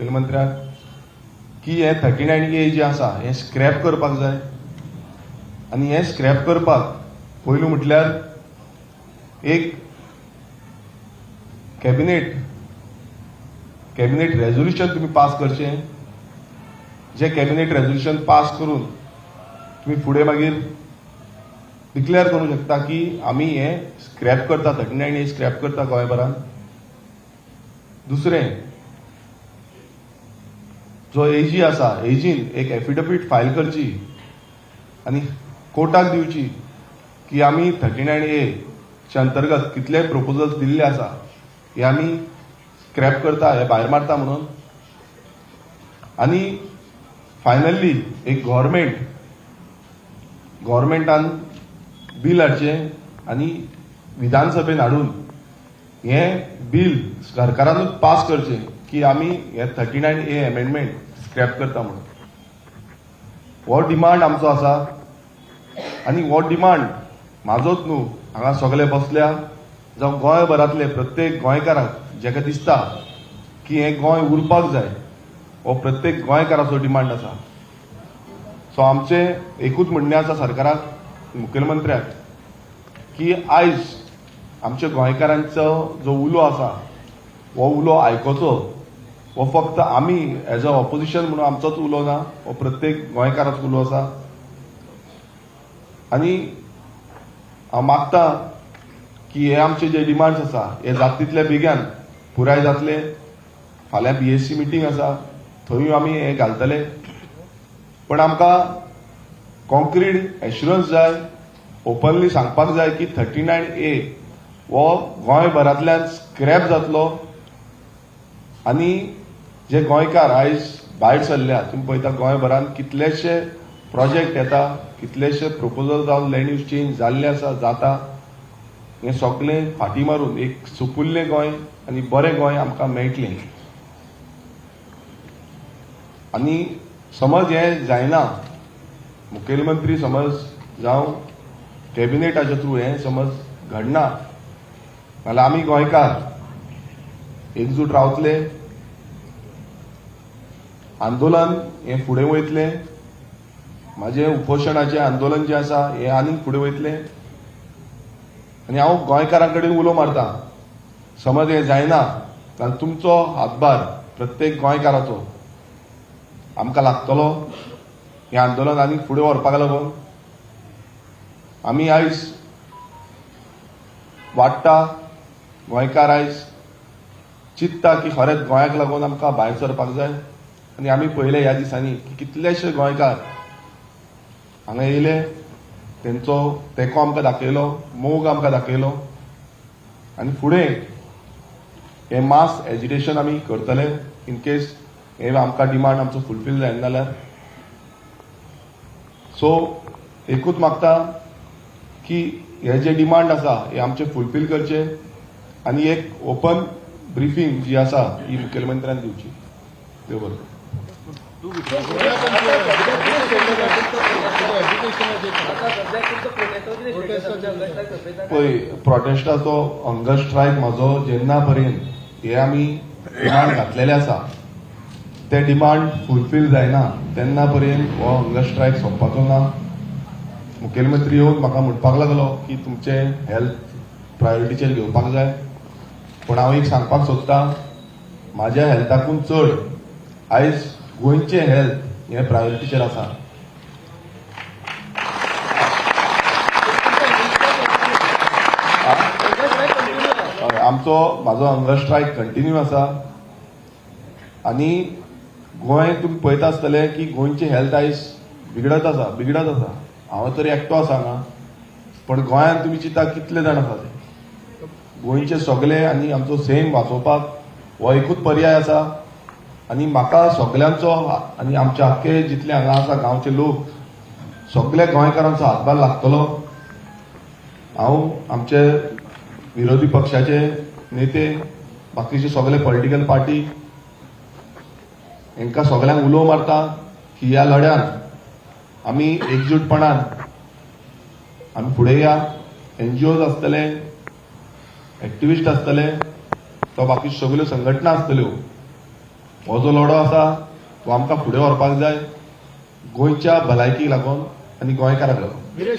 मुखेलमंत्र्याक की हे 39A जे आसा हे स्क्रॅप करपाक जाय आनी हे स्क्रॅप करपाक पयलू म्हटल्यार एक कॅबिनेट रेझोल्युशन तुम्ही पास करचें. जे कॅबिनेट रेझोल्युशन पास करून तुम्ही फुडें मागीर डिक्लेअर करूं शकता की आमी हे स्क्रॅप करता, 39A स्क्रॅप करता गोंयभरांत. दुसरें, जो एजी आसा एजीन एक एफिडेविट फायल करची आनी कोर्टाक दिवची की आमी 39A च्या अंतर्गत कितले प्रपोजल्स दिल्ले आसा हे आमी स्क्रॅप करता, हे भायर मारता म्हणून. आनी फायनली एक गव्हर्मेंटान बील हाडचें आनी विधानसभेन हाडून हे बील सरकारानूच पास करचें की आमी हे 39A अमेंडमेंट स्क्रॅप करता म्हणून. हो डिमांड आमचो आसा आनी हो डिमांड म्हाजोच न्हू, हांगा सगळे बसल्या जावं गोंयभरांतले प्रत्येक गोंयकाराक जेका दिसता की हे गोंय उरपाक जाय, हो प्रत्येक गोंयकाराचो डिमांड आसा. सो आमचें एकूच म्हणणें आसा सरकाराक, मुखेलमंत्र्याक, की आयज आमच्या गोंयकारांचो जो उलो आसा हो उलो आयकोचो. हो फक्त आमी एज अ ऑपोजिशन म्हणून आमचोच उलो ना, हो प्रत्येक गोंयकाराचो उलो आसा. आनी हांव मागता की हे आमचे जे डिमांड्स आसा हे जाता तितले बेगीन पुराय जातले. फाल्यां BSC मिटींग आसा, थंय आमी हे घालतले. पण आमकां कॉन्क्रीट एश्युरन्स जाय, ओपनली सांगपाक जाय की 39A हो गोंयभरांतल्यान स्क्रॅप जातलो. आनी जे गोंयकार आयज भायर सरल्या, तुम्ही पळयता गोंयभरांत कितलेशे प्रोजेक्ट येता, कितलेशे प्रपोजल जावन लँड यूज चेंज जाल्ले आसा, जाता. हे सगळें फाटी मारून एक सुकुल्लें गोंय आनी बरें गोंय आमकां मेळटलें. आनी समज हें जायना, मुखेलमंत्री समज जावं कॅबिनेटाच्या थ्रू हें समज घडना, जाल्यार आमी गोंयकार एकजूट रावतले, आंदोलन हें फुडें वयतलें. म्हाजें उपोशणाचें आंदोलन जें आसा हें आनीक फुडें वयतलें. आनी हांव गोंयकारां कडेन उलो मारतां, समज हें जायना जाल्यार तुमचो हातभार प्रत्येक गोंयकाराचो आमकां लागतलो हें आंदोलन आनीक फुडें व्हरपाक लागून. आमी आयज वाडटा, गोंयकार आयज चिंतता की खरेंच गोंयाक लागून आमकां भायर सरपाक जाय. आनी आमी पळयले ह्या दिसांनी की कितलेशे गोंयकार हांगा येयले, तेंचो तेंको आमकां दाखयलो, मोग आमकां दाखयलो. आनी फुडें हें मास एजिटेशन आमी करतले इन केस हे आमकां डिमांड आमचो फुलफील जायना जाल्यार. सो एकूच मागता की हे जे डिमांड आसा हे आमचे फुलफील करचे आनी एक ओपन ब्रिफींग जी आसा ही मुखेलमंत्र्यान दिवची. देव बरोबर. पळय, प्रोटेस्टाचो हंगर स्ट्रायक म्हाजो जेन्ना पर्यंत हे आमी डिमांड घातलेले आसा ते डिमांड फुलफील जायना तेन्ना पर्यंत हो हंगर स्ट्रायक सोंपपाचो ना. मुखेलमंत्री येवन म्हाका म्हणपाक लागलो की तुमचे हेल्थ प्रायोरिटीचेर घेवपाक जाय. पूण हांव एक सांगपाक सोदतां, म्हाज्या हेल्थाकून चड आयज गोंयचे हेल्थ हे प्रायोरिटीचेर आसा. म्हाजो हंगर स्ट्रायक कंटिन्यू आसा. आनी गोंय तुम्ही पळयता आसतले की गोंयचे हेल्थ आयज बिगडत आसा. हांव तरी एकटो आसा हांगा, पण गोंयांत तुमी चिंता कितले जाण आसा ते. गोंयचे सगळे आनी आमचो सैम वाचोवपाक हो एकूच पर्याय आसा. आनी म्हाका सगळ्यांचो आनी आमचे आख्खे जितले हांगा आसा गांवचे लोक सगळे गोंयकारांचो हातभार लागतलो. हांव आमचे विरोधी पक्षाचे नेते, बाकीचे सगळे पॉलिटिकल पार्टी हांकां सगळ्यांक उलो मारता की ह्या लढ्यात आमी एकजूटपणान आमी फुडें या. NGOज आसतले, एक्टिविस्ट आसतले, तो बाकी सगळ्यो संघटना आसतल्यो, हो जो लढो आसा तो आमकां फुडें व्हरपाक जाय गोंयच्या भलायकेक लागून आनी गोंयकारांक लागून.